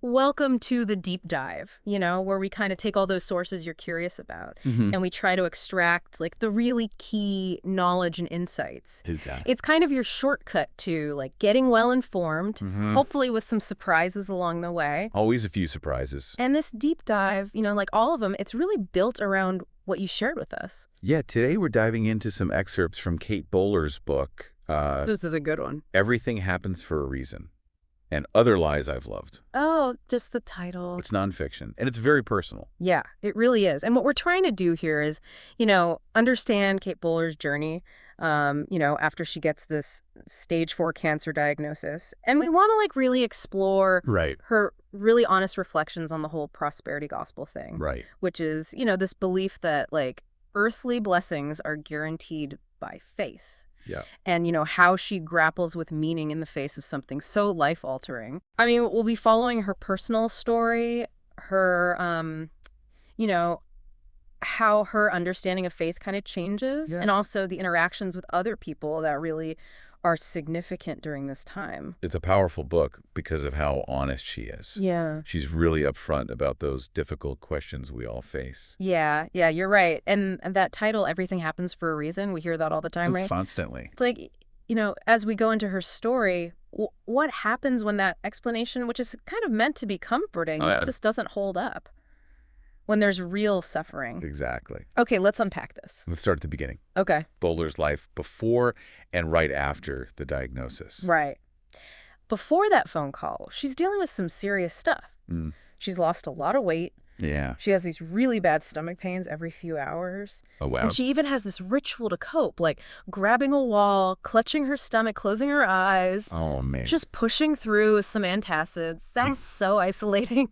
Welcome to the deep dive, where we kind of take all those sources you're curious about Hmm. and we try to extract like the really key knowledge and insights. Who's that? It's kind of your shortcut to like getting well informed, Hmm. hopefully with some surprises along the way. Always a few surprises. And this deep dive, like all of them, it's really built around what you shared with us. Yeah, today we're diving into some excerpts from Kate Bowler's book, This is a good one. Everything Happens for a Reason, and Other Lies I've Loved. Oh, just the title. It's nonfiction, and it's very personal. Yeah, it really is. And what we're trying to do here is, understand Kate Bowler's journey, after she gets this stage 4 cancer diagnosis. And we want to like really explore Right. her really honest reflections on the whole prosperity gospel thing, Right. which is, this belief that like earthly blessings are guaranteed by faith. Yeah. And, how she grapples with meaning in the face of something so life-altering. I mean, we'll be following her personal story, her, how her understanding of faith kind of changes, Yeah. and also the interactions with other people that really are significant during this time. It's a powerful book because of how honest she is. Yeah. She's really upfront about those difficult questions we all face. Yeah, you're right. And that title, Everything Happens for a Reason, we hear that all the time, right? Constantly. It's like, as we go into her story, what happens when that explanation, which is kind of meant to be comforting, Oh, yeah. just doesn't hold up? When there's real suffering. Exactly. Okay, let's unpack this. Let's start at the beginning. Okay. Bowler's life before and right after the diagnosis. Right. Before that phone call, she's dealing with some serious stuff. Mm. She's lost a lot of weight. Yeah. She has these really bad stomach pains every few hours. Oh, wow. And she even has this ritual to cope, like grabbing a wall, clutching her stomach, closing her eyes, Oh, man. just pushing through with some antacids. Sounds so isolating.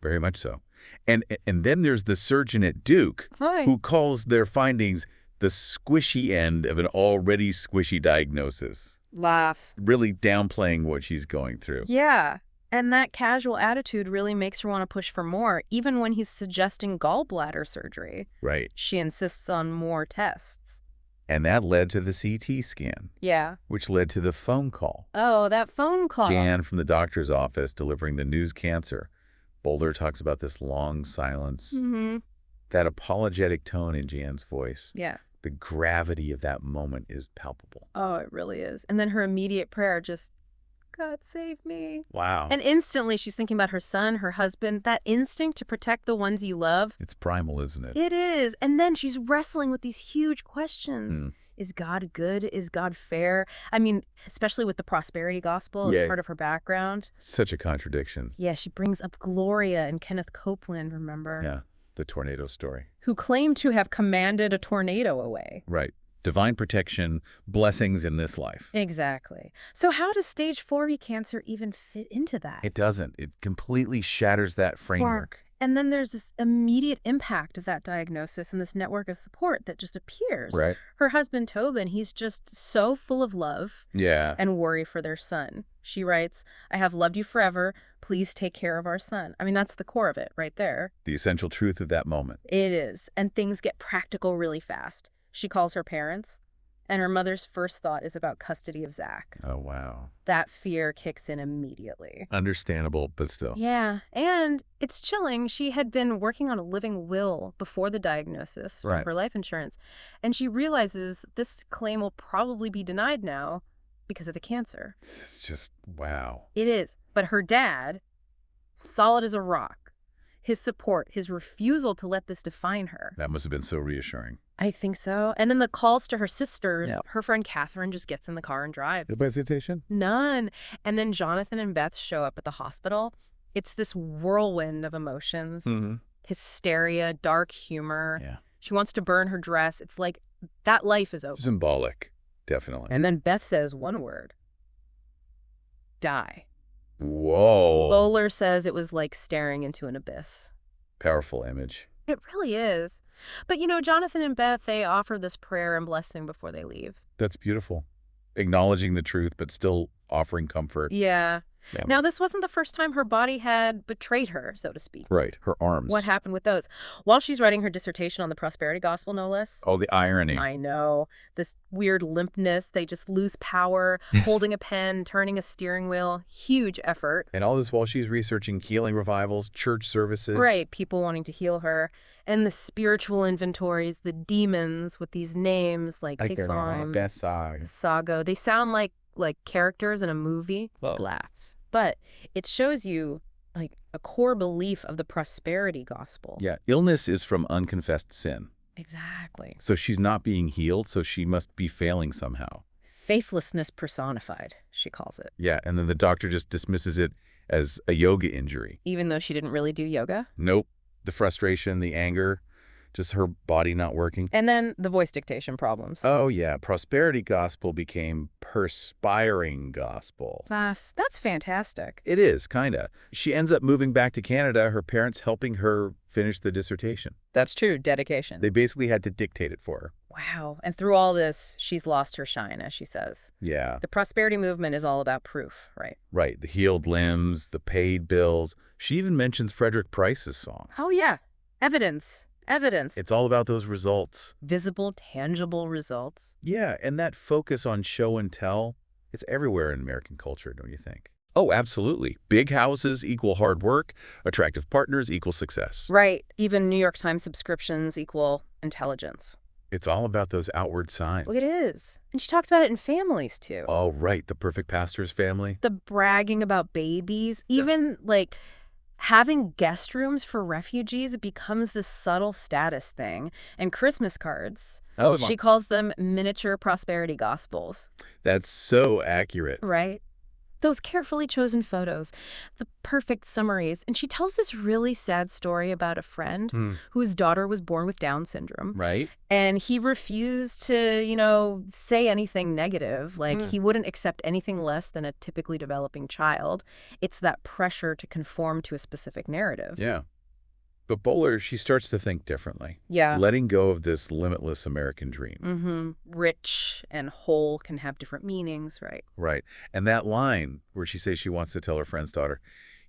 Very much so. And then there's the surgeon at Duke Hi. who calls their findings the squishy end of an already squishy diagnosis, Laughs. really downplaying what she's going through. Yeah. And that casual attitude really makes her want to push for more, even when he's suggesting gallbladder surgery. Right. She insists on more tests. And that led to the CT scan, Yeah. which led to the phone call. Oh, that phone call. Jan from the doctor's office delivering the news cancer. Bowler talks about this long silence, Mm-hmm. that apologetic tone in Jan's voice. Yeah. The gravity of that moment is palpable. Oh, it really is. And then her immediate prayer just, God save me. Wow. And instantly she's thinking about her son, her husband, that instinct to protect the ones you love. It's primal, isn't it? It is. And then she's wrestling with these huge questions. Mm. Is God good? Is God fair? I mean, especially with the prosperity gospel, it's Yeah. part of her background. Such a contradiction. Yeah, she brings up Gloria and Kenneth Copeland, remember? Yeah, the tornado story. Who claim to have commanded a tornado away. Right. Divine protection, blessings in this life. Exactly. So how does stage 4B cancer even fit into that? It doesn't. It completely shatters that framework. And then there's this immediate impact of that diagnosis and this network of support that just appears. Right. Her husband, Tobin, he's just so full of love Yeah. and worry for their son. She writes, I have loved you forever. Please take care of our son. I mean, that's the core of it right there. The essential truth of that moment. It is. And things get practical really fast. She calls her parents, and her mother's first thought is about custody of Zach. Oh, wow. That fear kicks in immediately. Understandable, but still. Yeah, and it's chilling. She had been working on a living will before the diagnosis for Right. her life insurance, and she realizes this claim will probably be denied now because of the cancer. It's just, wow. It is. But her dad, solid as a rock, his support, his refusal to let this define her. That must have been so reassuring. I think so. And then the calls to her sisters, Yeah. her friend Catherine just gets in the car and drives. hesitation? None. And then Jonathan and Beth show up at the hospital. It's this whirlwind of emotions, Mm-hmm. hysteria, dark humor. Yeah. She wants to burn her dress. It's like that life is over. Symbolic, definitely. And then Beth says one word. Die. Whoa. Bowler says it was like staring into an abyss. Powerful image. It really is. But Jonathan and Beth, they offer this prayer and blessing before they leave. That's beautiful. Acknowledging the truth, but still offering comfort. Yeah. Yeah. Now, this wasn't the first time her body had betrayed her, so to speak. Right, her arms. What happened with those? While she's writing her dissertation on the prosperity gospel, no less. Oh, the irony. I know. This weird limpness, they just lose power, holding a pen, turning a steering wheel. Huge effort. And all this while she's researching healing revivals, church services. Right, people wanting to heal her. And the spiritual inventories, the demons with these names like Typhon, Sago. They sound like characters in a movie. Laughs. But it shows you like a core belief of the prosperity gospel. Yeah, illness is from unconfessed sin. Exactly. So she's not being healed, so she must be failing somehow. Faithlessness personified, she calls it. Yeah, and then the doctor just dismisses it as a yoga injury. Even though she didn't really do yoga. Nope. The frustration, the anger, just her body not working. And then the voice dictation problems. Oh, yeah. Prosperity gospel became perspiring gospel. That's fantastic. It is, kind of. She ends up moving back to Canada, her parents helping her finish the dissertation. That's true. Dedication. They basically had to dictate it for her. Wow. And through all this, she's lost her shine, as she says. Yeah. The prosperity movement is all about proof, right? Right. The healed limbs, the paid bills. She even mentions Frederick Price's song. Oh, yeah. Evidence. Evidence. It's all about those results. Visible, tangible results. Yeah, and that focus on show and tell, it's everywhere in American culture, don't you think? Oh, absolutely. Big houses equal hard work. Attractive partners equal success. Right. Even New York Times subscriptions equal intelligence. It's all about those outward signs. Look, it is. And she talks about it in families, too. Oh, right. The perfect pastor's family. The bragging about babies, even like having guest rooms for refugees, it becomes this subtle status thing. And Christmas cards, she calls them miniature prosperity gospels. That's so accurate. Right? Those carefully chosen photos, the perfect summaries. And she tells this really sad story about a friend whose daughter was born with Down syndrome. Right. And he refused to, say anything negative. Like, he wouldn't accept anything less than a typically developing child. It's that pressure to conform to a specific narrative. Yeah. But Bowler, she starts to think differently. Yeah. Letting go of this limitless American dream. Mm-hmm. Rich and whole can have different meanings, right? Right. And that line where she says she wants to tell her friend's daughter,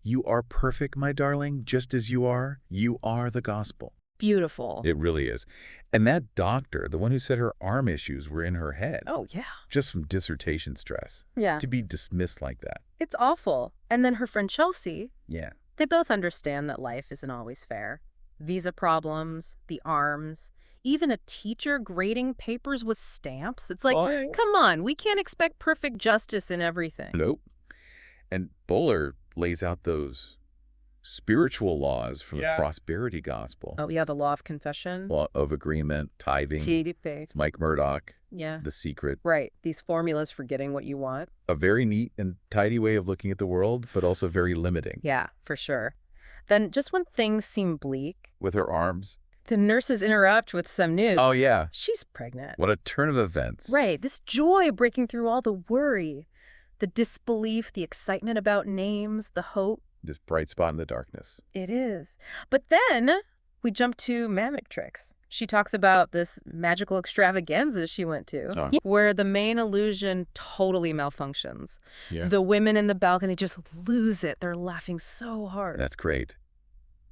"You are perfect, my darling, just as you are. You are the gospel." Beautiful. It really is. And that doctor, the one who said her arm issues were in her head. Oh, yeah. Just from dissertation stress. Yeah. To be dismissed like that. It's awful. And then her friend Chelsea, Yeah. they both understand that life isn't always fair. Visa problems, the arms, even a teacher grading papers with stamps. It's like, come on, we can't expect perfect justice in everything. Nope. And Bowler lays out those spiritual laws from the prosperity gospel. Oh, yeah, the law of confession. Law of agreement, tithing, faith. Mike Murdoch, Yeah. The Secret. Right. These formulas for getting what you want. A very neat and tidy way of looking at the world, but also very limiting. Yeah, for sure. Then just when things seem bleak, With her arms. the nurses interrupt with some news. Oh, yeah. She's pregnant. What a turn of events. Right. This joy breaking through all the worry, the disbelief, the excitement about names, the hope. This bright spot in the darkness. It is. But then we jump to Mammoth Tricks. She talks about this magical extravaganza she went to, where the main illusion totally malfunctions. Yeah. The women in the balcony just lose it. They're laughing so hard. That's great.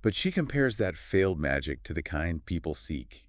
But she compares that failed magic to the kind people seek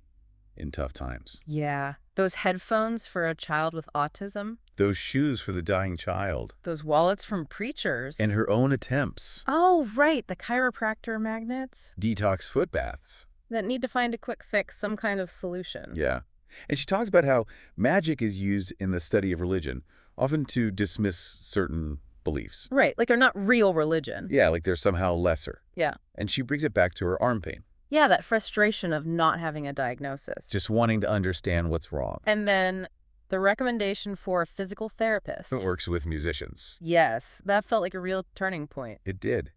in tough times. Yeah. Those headphones for a child with autism. Those shoes for the dying child. Those wallets from preachers. And her own attempts. Oh, right. The chiropractor magnets Detox foot baths. that need to find a quick fix, some kind of solution. Yeah. And she talks about how magic is used in the study of religion, often to dismiss certain beliefs. Right. Like they're not real religion. Yeah, like they're somehow lesser. Yeah. And she brings it back to her arm pain. Yeah, that frustration of not having a diagnosis. Just wanting to understand what's wrong. And then the recommendation for a physical therapist. It works with musicians. Yes, that felt like a real turning point. It did.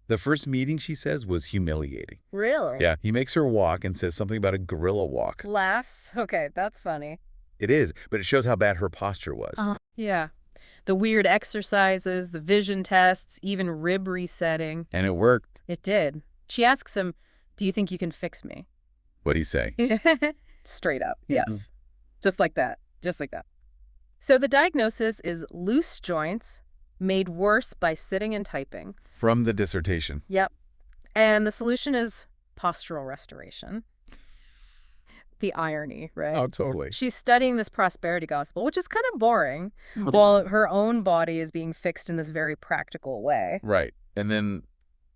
The first meeting, she says, was humiliating. Really? Yeah, he makes her walk and says something about a gorilla walk. Laughs? Okay, that's funny. It is, but it shows how bad her posture was. Yeah. The weird exercises, the vision tests, even rib resetting. And it worked. It did. She asks him, "Do you think you can fix me?" What'd he say? Straight up, yes. Just like that. Just like that. So the diagnosis is loose joints, made worse by sitting and typing. From the dissertation. Yep. And the solution is postural restoration. The irony, right? Oh, totally. She's studying this prosperity gospel, which is kind of boring, while her own body is being fixed in this very practical way. Right. And then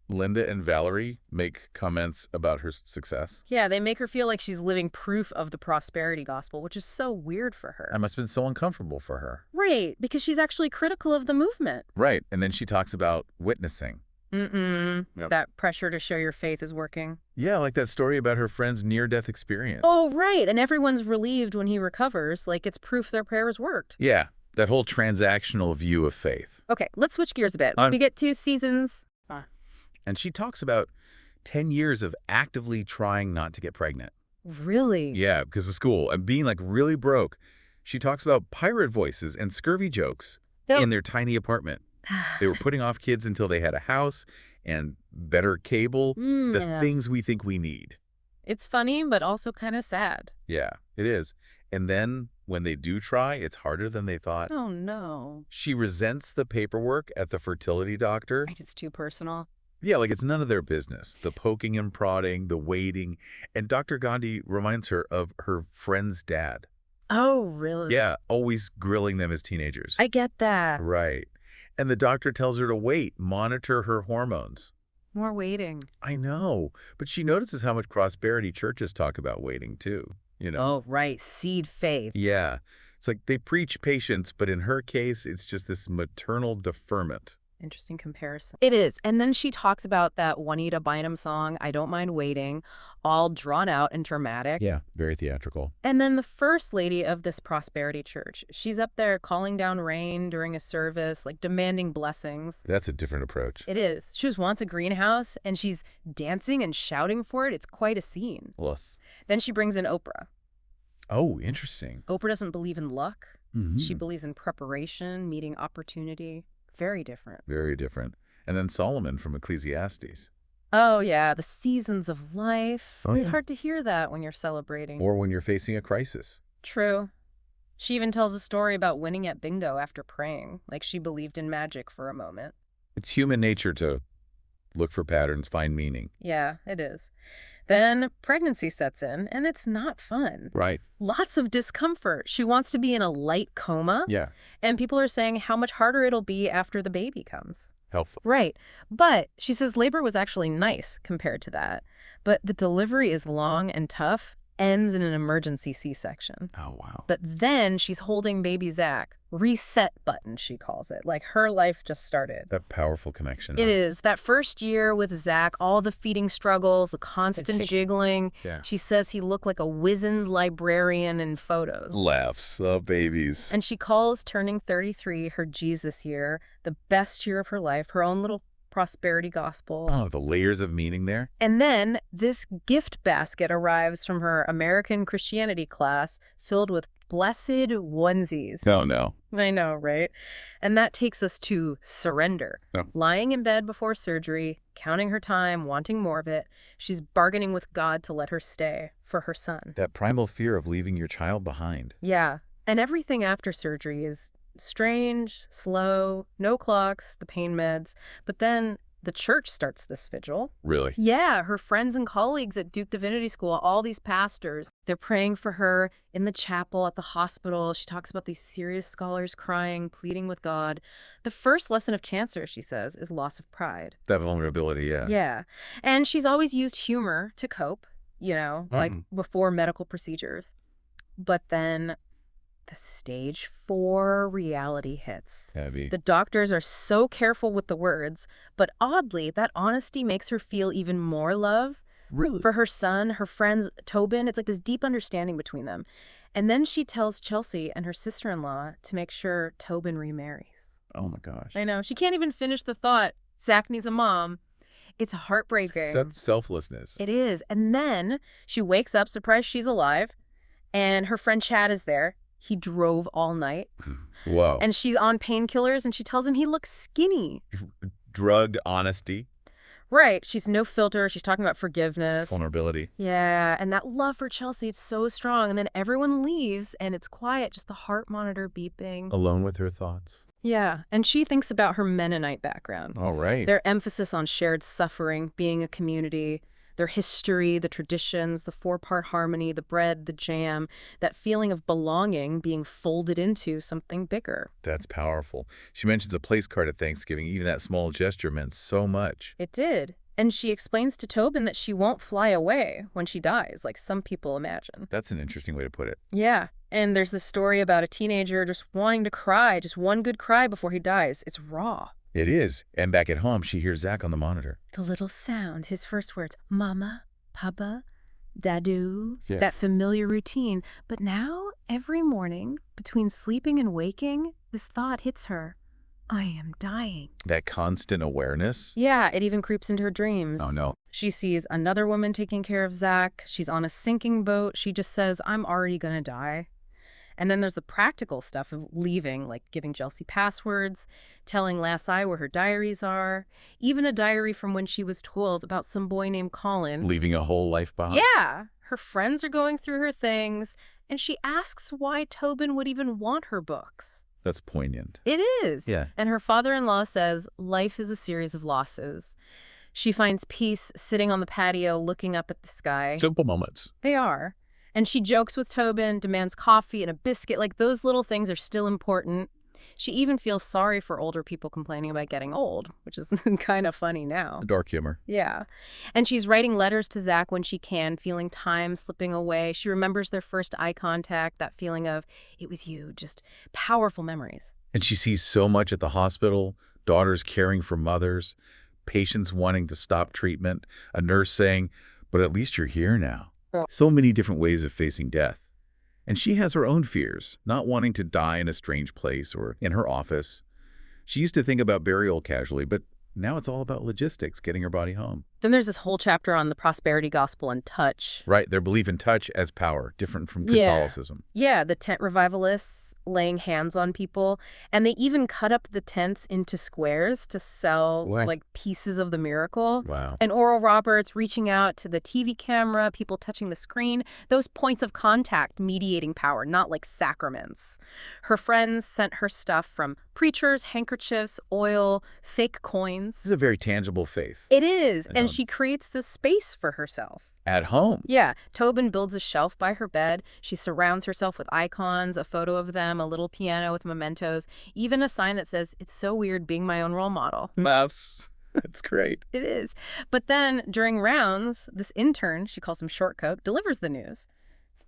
Linda and Valerie make comments about her success. Yeah, they make her feel like she's living proof of the prosperity gospel, which is so weird for her. That must have been so uncomfortable for her. Right, because she's actually critical of the movement. Right. And then she talks about witnessing. Yep. That pressure to show your faith is working. Yeah, like that story about her friend's near-death experience. Oh, right. And everyone's relieved when he recovers, like it's proof their prayers worked. Yeah, that whole transactional view of faith. Okay, let's switch gears a bit. We get 2 seasons. And she talks about 10 years of actively trying not to get pregnant. Really? Yeah, because of school and being like really broke. She talks about pirate voices and scurvy jokes in their tiny apartment. They were putting off kids until they had a house and better cable, the things we think we need. It's funny, but also kind of sad. Yeah, it is. And then when they do try, it's harder than they thought. Oh, no. She resents the paperwork at the fertility doctor. Right, it's too personal. Yeah, like it's none of their business. The poking and prodding, the waiting. And Dr. Gandhi reminds her of her friend's dad. Oh, really? Yeah, always grilling them as teenagers. I get that. Right. And the doctor tells her to wait, monitor her hormones. More waiting. I know. But she notices how much prosperity churches talk about waiting, too. You know? Oh, right. Seed faith. Yeah. It's like they preach patience, but in her case, it's just this maternal deferment. Interesting comparison. It is. And then she talks about that Juanita Bynum song, I Don't Mind Waiting, all drawn out and dramatic. Yeah, very theatrical. And then the first lady of this prosperity church, she's up there calling down rain during a service, like demanding blessings. That's a different approach. It is. She just wants a greenhouse, and she's dancing and shouting for it. It's quite a scene. Woof. Then she brings in Oprah. Oh, interesting. Oprah doesn't believe in luck. Mm-hmm. She believes in preparation, meeting opportunity. Very different. Very different. And then Solomon from Ecclesiastes. Oh, yeah, the seasons of life. Oh, It's yeah. hard to hear that when you're celebrating. Or when you're facing a crisis. True. She even tells a story about winning at bingo after praying, like she believed in magic for a moment. It's human nature to look for patterns, find meaning. Yeah, it is. Then pregnancy sets in, and it's not fun. Right. Lots of discomfort. She wants to be in a light coma, Yeah. and people are saying how much harder it'll be after the baby comes. Helpful. Right. But she says labor was actually nice compared to that. But the delivery is long and tough, ends in an emergency C-section. Oh, wow. But then she's holding baby Zach. Reset button, she calls it. Like her life just started. That powerful connection. It is. That first year with Zach, all the feeding struggles, the constant jiggling. Yeah. She says he looked like a wizened librarian in photos. Laughs. Oh, babies. And she calls turning 33 her Jesus year, the best year of her life, her own little prosperity gospel. Oh, the layers of meaning there. And then this gift basket arrives from her American Christianity class filled with blessed onesies. Oh, no. I know, right? And that takes us to surrender. Oh. Lying in bed before surgery, counting her time, wanting more of it. She's bargaining with God to let her stay for her son. That primal fear of leaving your child behind. Yeah. And everything after surgery is strange, slow, no clocks, the pain meds. But then the church starts this vigil. Really? Yeah, her friends and colleagues at Duke Divinity School, all these pastors, they're praying for her in the chapel, at the hospital. She talks about these serious scholars crying, pleading with God. The first lesson of cancer, she says, is loss of pride. That vulnerability, yeah. Yeah. And she's always used humor to cope, you know, like before medical procedures. But then the stage 4 reality hits. Heavy. The doctors are so careful with the words, but oddly, that honesty makes her feel even more love Really? for her son, her friends, Tobin. It's like this deep understanding between them. And then she tells Chelsea and her sister-in-law to make sure Tobin remarries. Oh, my gosh. I know. She can't even finish the thought. Zach needs a mom. It's heartbreaking. Selflessness. It is. And then she wakes up surprised she's alive, and her friend Chad is there. He drove all night. Whoa. And she's on painkillers, and she tells him he looks skinny. Drugged honesty. Right. She's no filter. She's talking about forgiveness. Vulnerability. Yeah. And that love for Chelsea, it's so strong. And then everyone leaves, and it's quiet, just the heart monitor beeping. Alone with her thoughts. Yeah, and she thinks about her Mennonite background. All right. Their emphasis on shared suffering, being a community, their history, the traditions, the four-part harmony, the bread, the jam, that feeling of belonging being folded into something bigger. That's powerful. She mentions a place card at Thanksgiving. Even that small gesture meant so much. It did. And she explains to Tobin that she won't fly away when she dies, like some people imagine. That's an interesting way to put it. Yeah. And there's this story about a teenager just wanting to cry, just one good cry before he dies. It's raw. It is. And back at home, she hears Zach on the monitor. The little sound, his first words, Mama, Papa, Dadu, Yeah. that familiar routine. But now, every morning, between sleeping and waking, this thought hits her. I am dying. That constant awareness. Yeah, it even creeps into her dreams. Oh, no. She sees another woman taking care of Zach. She's on a sinking boat. She just says, I'm already gonna die. And then there's the practical stuff of leaving, like giving Chelsea passwords, telling Lassie where her diaries are, even a diary from when she was 12 about some boy named Colin. Leaving a whole life behind. Yeah, her friends are going through her things, and she asks why Tobin would even want her books. That's poignant. It is. Yeah. And her father-in-law says life is a series of losses. She finds peace sitting on the patio looking up at the sky. Simple moments. They are. And she jokes with Tobin, demands coffee and a biscuit. Like, those little things are still important. She even feels sorry for older people complaining about getting old, which is kind of funny now. The dark humor. Yeah. And she's writing letters to Zach when she can, feeling time slipping away. She remembers their first eye contact, that feeling of, it was you, just powerful memories. And she sees so much at the hospital, daughters caring for mothers, patients wanting to stop treatment, a nurse saying, but at least you're here now. So many different ways of facing death. And she has her own fears, not wanting to die in a strange place or in her office. She used to think about burial casually, but now it's all about logistics, getting her body home. Then there's this whole chapter on the prosperity gospel and touch. Right, their belief in touch as power, different from Yeah. Catholicism. Yeah, the tent revivalists laying hands on people. And they even cut up the tents into squares to sell, What? like, pieces of the miracle. Wow. And Oral Roberts reaching out to the TV camera, people touching the screen, those points of contact mediating power, not like sacraments. Her friends sent her stuff from preachers, handkerchiefs, oil, fake coins. This is a very tangible faith. It is, I and know. she creates this space for herself. At home. Yeah, Tobin builds a shelf by her bed. She surrounds herself with icons, a photo of them, a little piano with mementos, even a sign that says, it's so weird being my own role model. That's great. It is. But then during rounds, this intern, she calls him Shortcoat, delivers the news.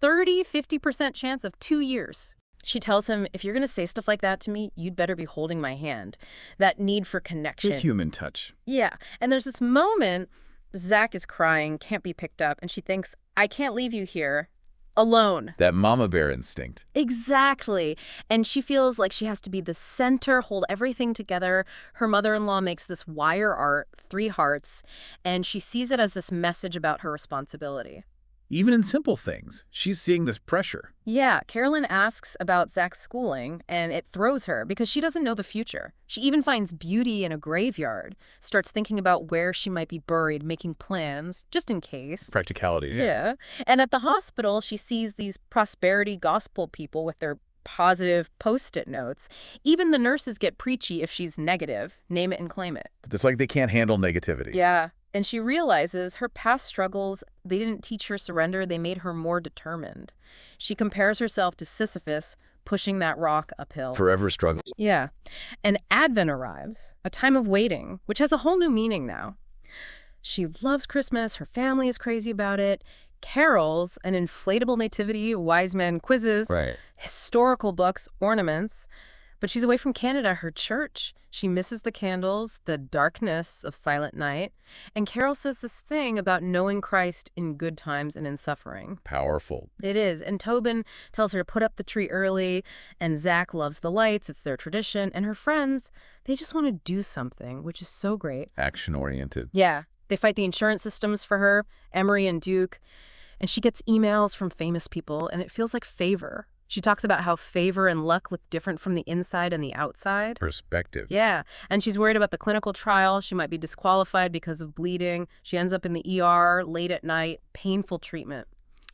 50% chance of 2 years. She tells him, if you're going to say stuff like that to me, you'd better be holding my hand. That need for connection. His human touch. Yeah. And there's this moment, Zach is crying, can't be picked up, and she thinks, I can't leave you here alone. That mama bear instinct. Exactly. And she feels like she has to be the center, hold everything together. Her mother-in-law makes this wire art, 3 hearts, and she sees it as this message about her responsibility. Even in simple things, she's seeing this pressure. Yeah, Carolyn asks about Zach's schooling, and it throws her because she doesn't know the future. She even finds beauty in a graveyard, starts thinking about where she might be buried, making plans, just in case. Practicalities. Yeah. And at the hospital, she sees these prosperity gospel people with their positive Post-it notes. Even the nurses get preachy if she's negative. Name it and claim it. It's like they can't handle negativity. Yeah. And she realizes her past struggles, they didn't teach her surrender, they made her more determined. She compares herself to Sisyphus, pushing that rock uphill. Forever struggles. Yeah. And Advent arrives, a time of waiting, which has a whole new meaning now. She loves Christmas, her family is crazy about it. Carols, an inflatable nativity, wise men quizzes, Right. historical books, ornaments. But she's away from Canada, her church. She misses the candles, the darkness of Silent Night. And Carol says this thing about knowing Christ in good times and in suffering. Powerful. It is. And Tobin tells her to put up the tree early. And Zach loves the lights. It's their tradition. And her friends, they just want to do something, which is so great. Action-oriented. Yeah. They fight the insurance systems for her, Emery and Duke. And she gets emails from famous people, and it feels like favor. She talks about how favor and luck look different from the inside and the outside. Perspective. Yeah, and she's worried about the clinical trial. She might be disqualified because of bleeding. She ends up in the ER late at night, painful treatment.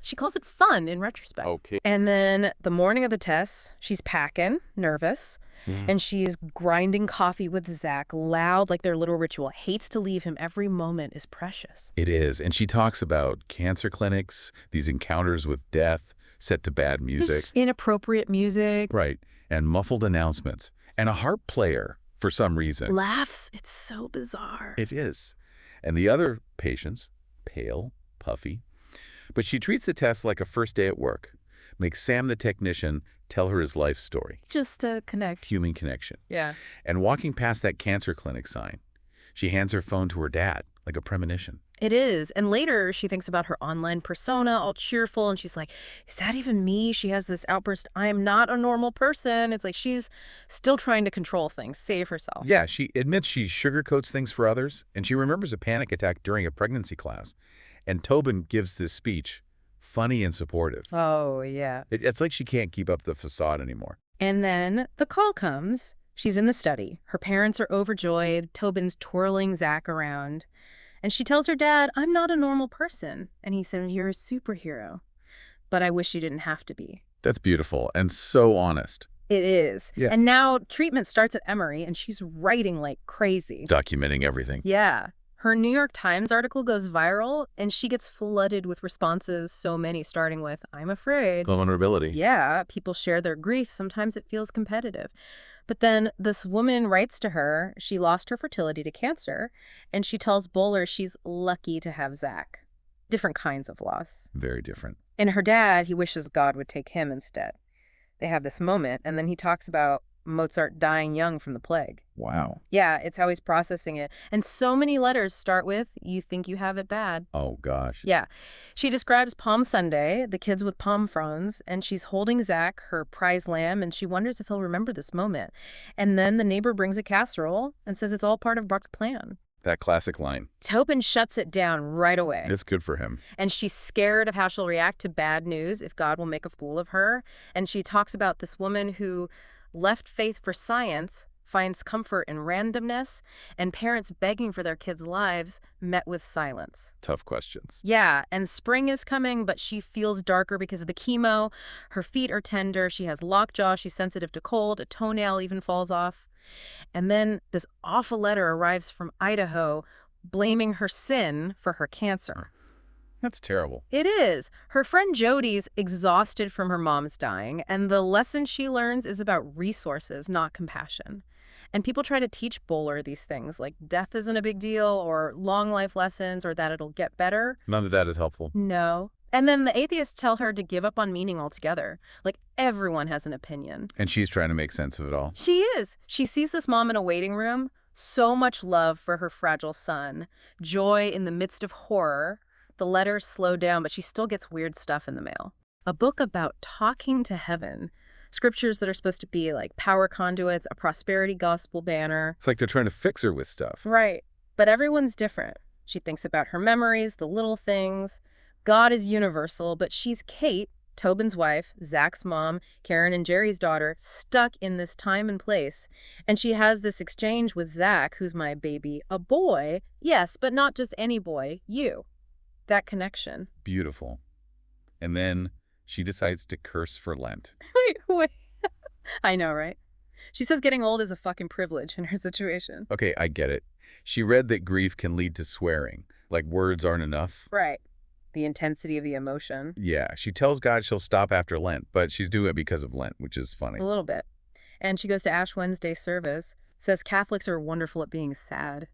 She calls it fun in retrospect. Okay. And then the morning of the test, she's packing, nervous, and she's grinding coffee with Zach, loud like their little ritual. Hates to leave him. Every moment is precious. It is. And she talks about cancer clinics, these encounters with death set to bad music. Just inappropriate music. Right. And muffled announcements. And a harp player for some reason. Laughs. It's so bizarre. It is. And the other patients, pale, puffy. But she treats the test like a first day at work. Makes Sam the technician tell her his life story. Just to connect. Human connection. Yeah. And walking past that cancer clinic sign, she hands her phone to her dad, like a premonition. It is. And later, she thinks about her online persona, all cheerful, and she's like, is that even me? She has this outburst, I am not a normal person. It's like she's still trying to control things, save herself. Yeah, she admits she sugarcoats things for others, and she remembers a panic attack during a pregnancy class. And Tobin gives this speech, funny and supportive. Oh, yeah. It's like she can't keep up the facade anymore. And then the call comes. She's in the study. Her parents are overjoyed. Tobin's twirling Zach around. And she tells her dad, I'm not a normal person. And he says, you're a superhero. But I wish you didn't have to be. That's beautiful and so honest. It is. Yeah. And now treatment starts at Emory, and she's writing like crazy. Documenting everything. Yeah. Her New York Times article goes viral, and she gets flooded with responses, so many starting with, I'm afraid. Vulnerability. Yeah, people share their grief. Sometimes it feels competitive. But then this woman writes to her. She lost her fertility to cancer, and she tells Bowler she's lucky to have Zach. Different kinds of loss. Very different. And her dad, he wishes God would take him instead. They have this moment, and then he talks about Mozart dying young from the plague. Wow. Yeah, it's how he's processing it. And so many letters start with, you think you have it bad. Oh, gosh. Yeah. She describes Palm Sunday, the kids with palm fronds, and she's holding Zach, her prize lamb, and she wonders if he'll remember this moment. And then the neighbor brings a casserole and says it's all part of Buck's plan. That classic line. Tobin shuts it down right away. It's good for him. And she's scared of how she'll react to bad news if God will make a fool of her. And she talks about this woman who left faith for science, finds comfort in randomness, and parents begging for their kids' lives met with silence. Tough questions. Yeah, and spring is coming, but she feels darker because of the chemo. Her feet are tender. She has lockjaw. She's sensitive to cold. A toenail even falls off. And then this awful letter arrives from Idaho, blaming her sin for her cancer. That's terrible. It is. Her friend Jody's exhausted from her mom's dying, and the lesson she learns is about resources, not compassion. And people try to teach Bowler these things, like death isn't a big deal, or long life lessons, or that it'll get better. None of that is helpful. No. And then the atheists tell her to give up on meaning altogether. Like, everyone has an opinion. And she's trying to make sense of it all. She is. She sees this mom in a waiting room, so much love for her fragile son, joy in the midst of horror. The letters slow down, but she still gets weird stuff in the mail. A book about talking to heaven. Scriptures that are supposed to be like power conduits, a prosperity gospel banner. It's like they're trying to fix her with stuff. Right. But everyone's different. She thinks about her memories, the little things. God is universal, but she's Kate, Tobin's wife, Zach's mom, Karen and Jerry's daughter, stuck in this time and place. And she has this exchange with Zach, who's my baby, a boy. Yes, but not just any boy, you. That connection. Beautiful. And then she decides to curse for Lent. Wait. I know, right? She says getting old is a fucking privilege in her situation. Okay, I get it. She read that grief can lead to swearing, like words aren't enough. Right. The intensity of the emotion. Yeah, she tells God she'll stop after Lent, but she's doing it because of Lent, which is funny. A little bit. And she goes to Ash Wednesday service, says Catholics are wonderful at being sad.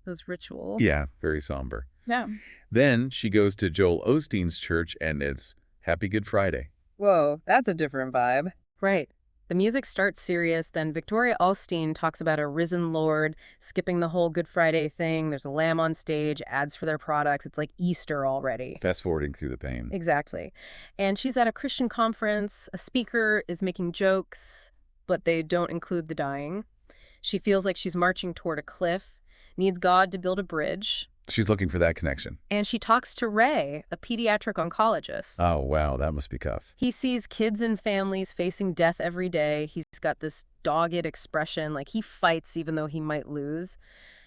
Those rituals. Yeah, very somber. Yeah. Then she goes to Joel Osteen's church, and it's Happy Good Friday. Whoa, that's a different vibe. Right. The music starts serious, then Victoria Osteen talks about a risen Lord, skipping the whole Good Friday thing. There's a lamb on stage, ads for their products. It's like Easter already. Fast forwarding through the pain. Exactly. And she's at a Christian conference. A speaker is making jokes, but they don't include the dying. She feels like she's marching toward a cliff, needs God to build a bridge. She's looking for that connection. And she talks to Ray, a pediatric oncologist. Oh, wow, that must be tough. He sees kids and families facing death every day. He's got this dogged expression, like he fights even though he might lose.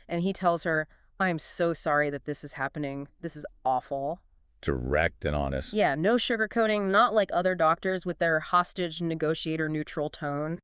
And he tells her, I'm so sorry that this is happening. This is awful. Direct and honest. Yeah, no sugarcoating, not like other doctors with their hostage negotiator neutral tone.